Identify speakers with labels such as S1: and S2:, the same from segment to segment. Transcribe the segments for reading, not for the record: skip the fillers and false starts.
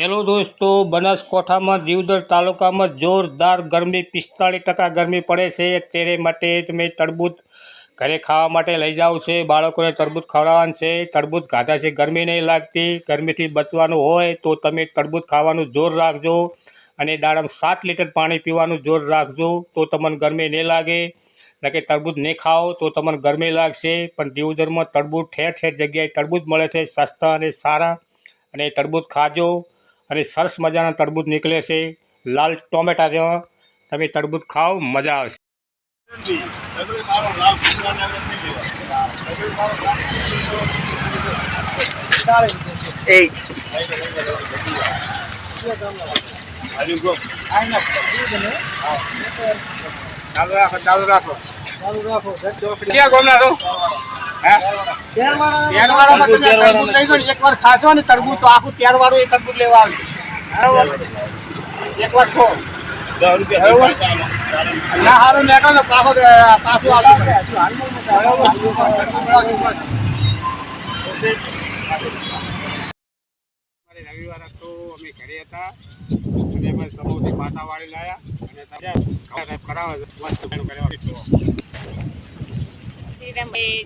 S1: Hello दोस्तों, बनासकांठा में दिवदर तालुका में जोरदार गर्मी 45% गर्मी पड़े से तेरे माटे तमे तरबूज घरे खावा माटे लई जाओ छे। बाळकोने तरबूज खवડાવવાનું છે। तरबूज ખાધા છે ગરમી નહીં લાગતી। ગરમીથી બચવાનું હોય તો તમે तरबूज ખાવાનું જોર રાખજો અને દાડામાં 7 લીટર પાણી પીવાનું જોર રાખજો તો તમને ગરમી નહીં લાગે। નકે तरबूज નહીં ખાઓ તો તમને ગરમી લાગશે। પણ दिवदરમાં तरबूज ઠેર ઠેર જગ્યાએ तरबूज મળે છે સસ્તા અને સારા, અને तरबूज ખાજો અને સરસ મજાના तरबूज નીકળે છે। લાલ ટોમેટા જેવા તમે तरबूज ખાઓ, મજા આવશે। एक बार खासो ने तरबूज तो आखू त्यार वाળું एक तरबूज लेवा आवશે। एक बार खो 10 રૂપિયા ના હારું લેટો ને પાછો આવશે। રવિવાર હતો, અમે ઘરે હતા અને અમે સમોસી પાટા વાળી લાયા અને કરાવે મસ્ત કરવા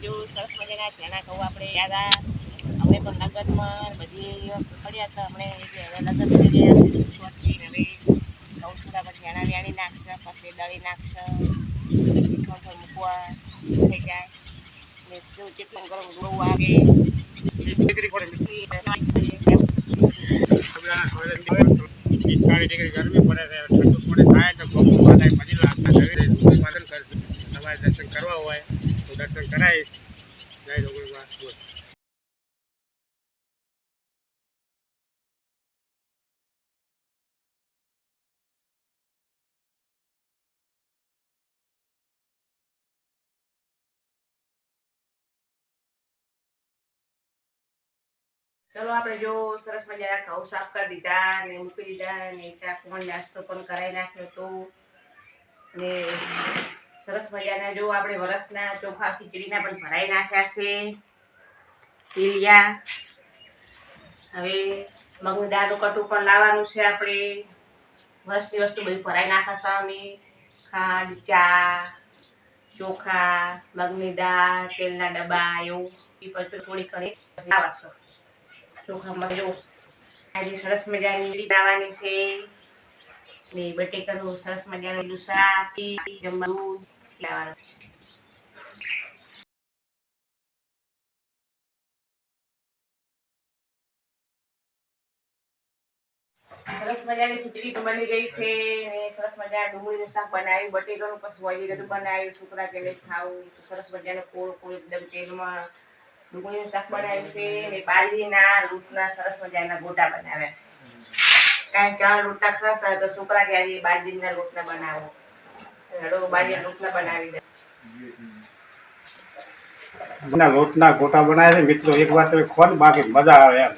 S2: જો સરસ મજાના ચણા કહું આપણે યાદ આપણે પણ લગ્નમાં બધી પડ્યા હતા। હમણે લગ્ન થઈ ગયા છે શોર્ટથી, હવે ઘઉં થોડા પછી ચણા વ્યાણી નાખશે, પછી દળી નાખશે, મૂકવા થઈ જાય ને જો કેટલું ગરમ ગળું આવે 45 ડિગ્રી ગરમી પડે છે। ઠંડુ પડે થાય તો બપોર થાય પછી લાગતા તમારે દર્શન કરવા હોય તો દર્શન કરાવીશ। જય ડોગરીમાં चलो આપણે જો સરસ મજાના ઘઉં સાફ કરી દીધા ને મૂકી દીધા ને ચા પણ નાસ્તો પણ કરાવી નાખ્યો તો, અને સરસ મજાના જો આપણે વરસના ચોખા ખીચડીના પણ ભરાઈ નાખ્યા છે તીલિયા। હવે મગની દાળનું કટું પણ લાવવાનું છે આપણે। વરસની વસ્તુ બધી ભરાઈ નાખાશે અમે। ખાંડ, ચા, ચોખા, મગની દાળ, તેલના ડબ્બા એવું પણ થોડી ઘણી લાવશે। ચોખામાં જો આજે સરસ મજાની ઈડલી બનાવવાની છે ને બટેકાનું સરસ મજાનું શાક જમવાનું લાવવાનું। સરસ મજાની ખીચડી તો બની ગઈ છે ને સરસ મજાના ડુંગળીનું શાક બનાવ્યું, બટેકાનું પછી ઓઈલી બધું બનાવ્યું, છોકરા કે લઈ ખાવું તો સરસ મજાનું કોળ કોળ એકદમ તેલમાં ડુંગળીનું શાક બનાવ્યું છે ને બાજરીના લોટના સરસ મજાના ગોટા બનાવ્યા છે। કાંઈ ચણા લોટના ખાસ તો છોકરા કે આજે બાજરીના લોટના બનાવો, હડો બાજરીના લોટના બનાવી દે।
S1: લોટના ગોટા બનાવ્યા છે મિત્રો, એક વાર તમે ખોન બાકી મજા આવે એમ।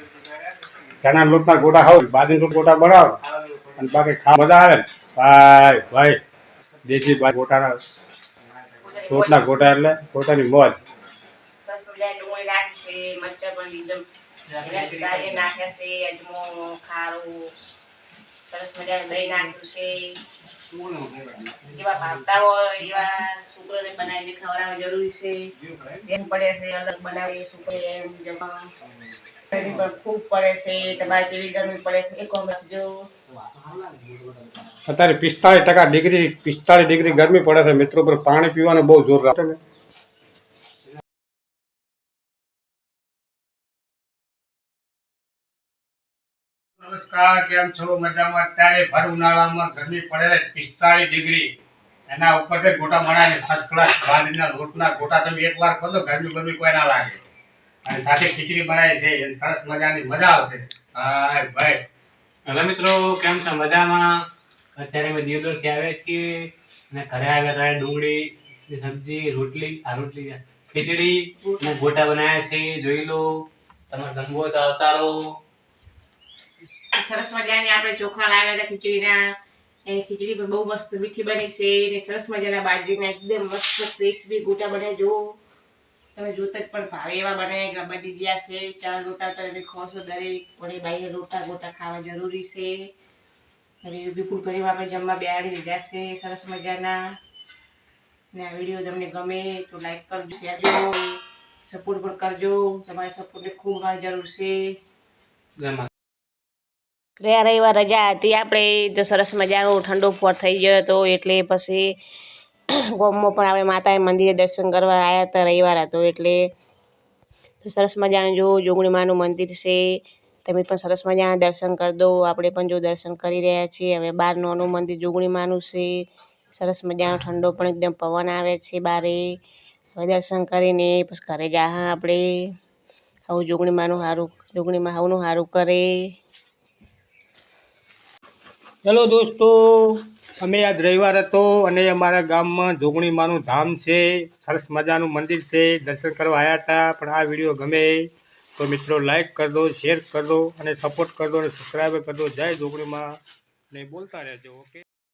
S1: ચણા લોટના ગોટા ખાવ, બાજરીના ગોટા બનાવો અને બાકી ખા મજા આવે ને ભાઈ ભાઈ। દેશી ભાઈ ગોટાના લોટના ગોટા એટલે ગોટાની મોજ।
S2: મરચા પણ એકદમ નાખ્યા છે, અજમો, ખારું, સરસ મજાનું દહીં નાખ્યું છે। જેવા ભાવતા હોય એવા છોકરાને બનાવીને ખવડાવવા જરૂરી છે। જેમ પડે છે અલગ બનાવી છોકરે એમ જમવા પણ ખૂબ પડે છે। તમારે કેવી ગરમી પડે છે એ કોમ રાખજો।
S1: અત્યારે 45 ડિગ્રી ગરમી પડે છે મિત્રો, પર પાણી પીવાનું બહુ જોર રાખે। નમસ્કાર, કેમ છો? મજામાં? અત્યારે ભર ઉનાળામાં ગરમી પડે 45 ડિગ્રી, એના ઉપરથી ગોટા બનાવીને ફર્સ્ટ ક્લાસ બાજરીના લોટના ગોટા તમે એક વાર ખો તો ગરમી કોઈ ના લાગે। અને સાથે ખીચડી બનાવી છે, સરસ મજાની મજા આવશે। હા ભાઈ,
S3: હેલો મિત્રો, કેમ છો? મજામાં? અત્યારે અમે દિવદરથી આવ્યા છીએ અને ઘરે આવ્યા ત્યારે ડુંગળી સબ્જી રોટલી ખીચડી અને ગોટા બનાવ્યા છે, જોઈ લો। તમારે ગમવું હોય તો આવતા રહો।
S2: સરસ મજાની આપણે ચોખા લાવ્યા હતા ખીચડીના, એની ખીચડી પણ બહુ મસ્ત મીઠી બની છે ને સરસ મજાના બાજરીના એકદમ મસ્ત ક્રિસ્પી ગોટા બને જો। તમે જોતા જ પણ ભાવે એવા બની ગયા છે. 4 લોટા તો તમે ખોશો દરેક, વળી બાઈએ રોટા ગોટા ખાવા જરૂરી છે. હવે વિપુલ પરિવાર આપણે જમવા બેહાડી દીધા છે સરસ મજાના. ને આ વિડીયો તમને ગમે તો લાઈક કરજો, શેર કરજો, સપોર્ટ પણ કરજો. તમારા સપોર્ટની ખૂબ મારી જરૂર છે. ગયા રવિવાર રજા હતી આપણે તો સરસ મજાનો ઠંડો ફોર થઈ ગયો હતો, એટલે પછી ગામમાં પણ આપણે માતાના મંદિરે દર્શન કરવા આવ્યા હતા. રવિવાર હતો એટલે તો સરસ મજાનું જો જોગણી માનું મંદિર છે, તમે પણ સરસ મજાના દર્શન કરી દો. આપણે પણ જો દર્શન કરી રહ્યા છીએ. હવે બહાર નાનું મંદિર જોગણી માનું છે, સરસ મજાનો ઠંડો પણ એકદમ પવન આવે છે બારે. હવે દર્શન કરીને પછી ઘરે જા આપણે. આવું જોગણી માનું સારું, જોગણી માં હવનું સારું કરે.
S1: ચલો દોસ્તો, અમે આજ રવિવાર હતો અને અમારા ગામમાં જોગણી માનું ધામ છે, સરસ મજાનું મંદિર છે, દર્શન કરવા આવ્યા હતા. પણ આ વિડીયો ગમે તો મિત્રો લાઈક કરી દો, શેર કરી દો અને સપોર્ટ કરી દો અને સબસ્ક્રાઈબ કરી દો. જય જોગણીમાં ને બોલતા રહેજો. ઓકે.